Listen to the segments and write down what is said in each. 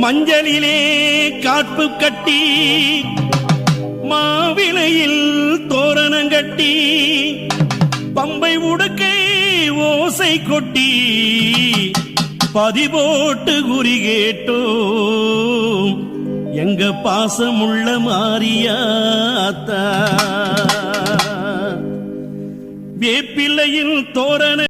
மஞ்சளிலே காப்பு கட்டி மாவிலையில் தோரணங்கட்டி பம்பை உடுக்கை ஓசை கொட்டி பதிபோட்டு குறி கேட்டோம் எங்க பாசமுள்ள மாரியாத்தா. வேப்பிள்ளையில் தோரண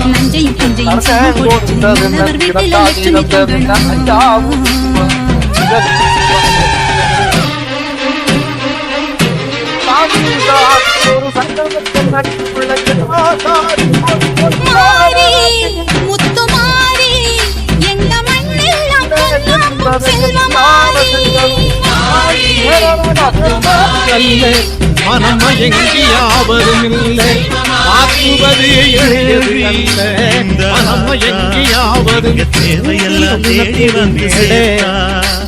நஞ்சையும் புஞ்சையும் முத்துமாரி எங்க மண்ணெல்லாம் மனம் எங்கியாவதும் இல்லை ஆக்குவது எளியது அல்ல. மனம் எங்கியாவதும் தேவையெல்லாம் தேடி வந்து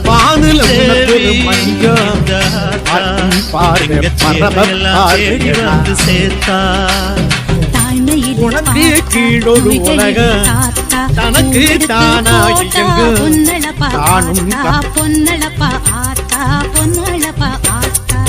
வானில மஞ்சள் சேர்த்தா உனக்கு கீழொரு உலக தனக்கு தானாய் தானும் பொன்னளப்பா ஆத்தா பொன்னளப்பா ஆத்தா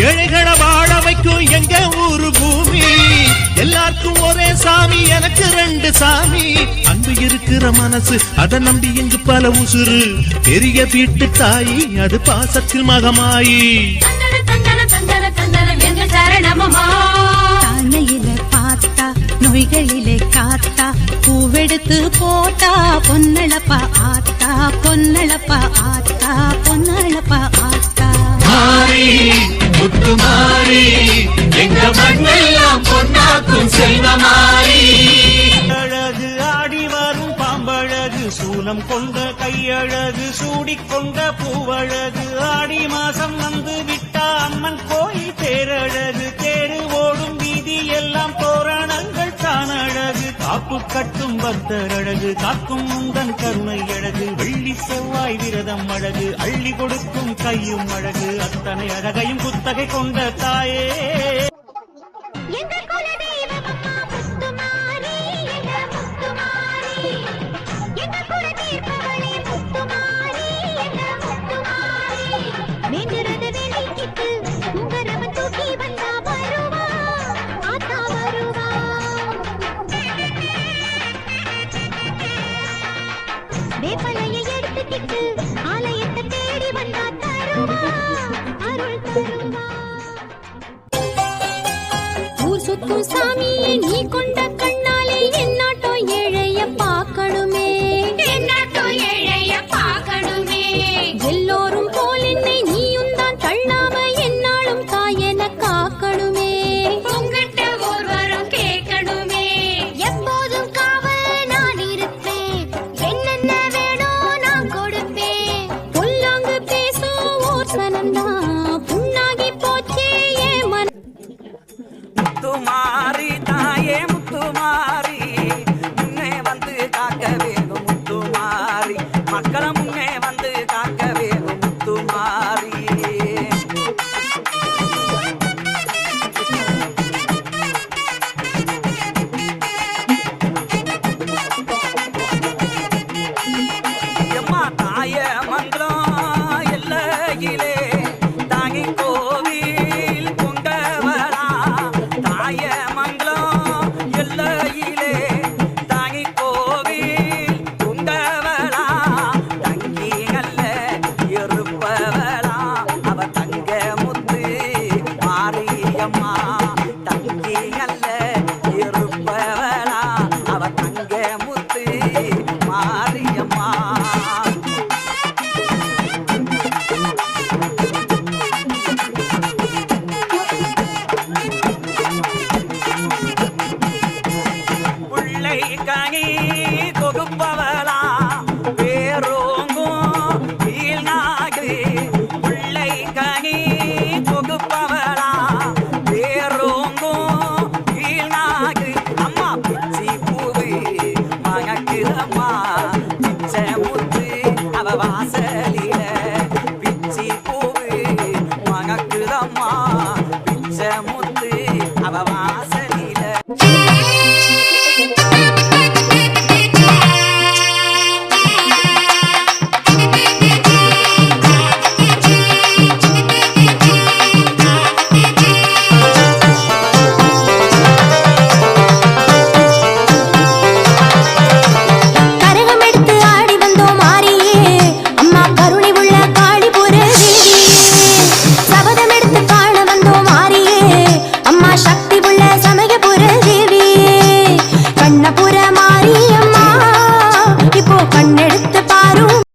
பரம்பரைக்கு எங்க ஊரு பூமி எல்லாருக்கும் ஒரே சாமி எனக்கு ரெண்டு சாமி அன்பு இருக்கிற மனசு அதை நம்பி எங்கு பல உசுறு பெரிய வீட்டு தாயி அது பாசத்தில் மகமாயி தானையில பார்த்தா நோய்களிலே காத்தா பூவெடுத்து போட்டா பொன்னளப்பா ஆத்தா பொன்னளப்பா ஆத்தா பொன்னளப்பா ஆத்தா முத்துமாரி எங்க மண்ணெல்லாம் பொன்னாக்கும் செல்வமாரி அழகு ஆடி வரும் பாம்பழகு சூலம் கொண்ட கையழகு சூடிக்கொண்ட பூவழகு ஆடி மாசம் வந்து விட்டா அம்மன் கோயில் தேரழகு தேரு ஓடும் வீதி எல்லாம் தோரணங்கள் தான் அழகு காப்பு கட்டும் பக்தர் அழகு காக்கும் முந்தன் கருணை அழகு வெள்ளி செவ்வாய் விரதம் அழகு அள்ளி கொடுக்கும் கையும் அழகு அத்தனை அழகையும் குத்தகை கொண்ட தாயே வேப்பலையை எடுத்துக்கிட்டு ஆலயத்தை தேடி வந்தா தருவா அருள் தருவா. ஊர் சுத்தும் சாமியை நீ கொண்ட கண்ணாலே என்னாட்டோ ஏழைய பார்க்கணுமே என்னாட்டோ ஏழைய பார்க்கணுமே எல்லோரும் போல் என்னை நீயும் தான் தள்ளாம என்னாலும் தாயென காக்கணுமே உங்கட்ட ஒருவரும் கேட்கணுமே எப்போதும் காவல் நான் இருப்பேன் என்னென்ன வேணோ நான் கொடுப்பேன் பொல்லாங்கு பேசும் ஊர் சனந்தான் புண்ணாகி போச்சே ஏ மன முத்துமாரி தாயே முத்துமாரி கனி தொகுப்பவளா பேரோங்கும் வீணாகு பிள்ளை கனி தொகுப்பவளா பேரோங்கும் வீணாகு அம்மா பிச்சி பூவு மகக்குதம்மா பிச்சை முத்து அவ வாசலில பிச்சி பூவு மகக்குதம்மா பிச்சை முத்து அவ வாசலில